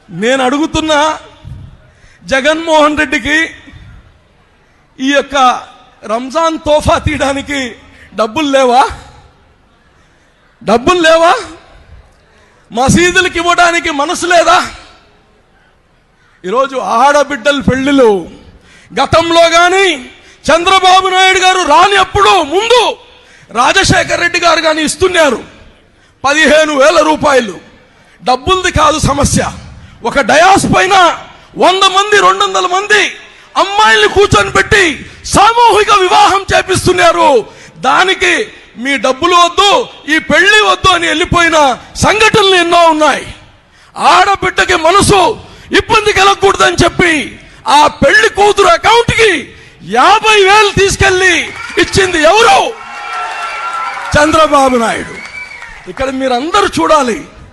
నేను అడుగుతున్నా, జగన్మోహన్ రెడ్డికి ఈ యొక్క రంజాన్ తోఫా తీయడానికి డబ్బులు లేవా? మసీదులకు ఇవ్వడానికి మనసు లేదా? ఈరోజు ఆడబిడ్డల పెళ్లిలు గతంలో గాని చంద్రబాబు నాయుడు గారు రాని అప్పుడు ముందు రాజశేఖర్ రెడ్డి గారు కానీ ఇస్తున్నారు 15,000 రూపాయలు. డబ్బులది కాదు సమస్య. ఒక డయాస్ పైన 100 మంది 200 మంది అమ్మాయిల్ని కూర్చొని పెట్టి సామూహిక వివాహం చేపిస్తున్నారు. దానికి మీ డబ్బులు వద్దు, ఈ పెళ్లి వద్దు అని వెళ్ళిపోయిన సంఘటనలు ఎన్నో ఉన్నాయి. ఆడబిడ్డకి మనసు ఇబ్బంది కలగకూడదని చెప్పి ఆ పెళ్లి కూతురు అకౌంట్ కి 50,000 తీసుకెళ్లి ఇచ్చింది ఎవరు? చంద్రబాబు నాయుడు. ఇక్కడ మీరందరూ చూడాలి.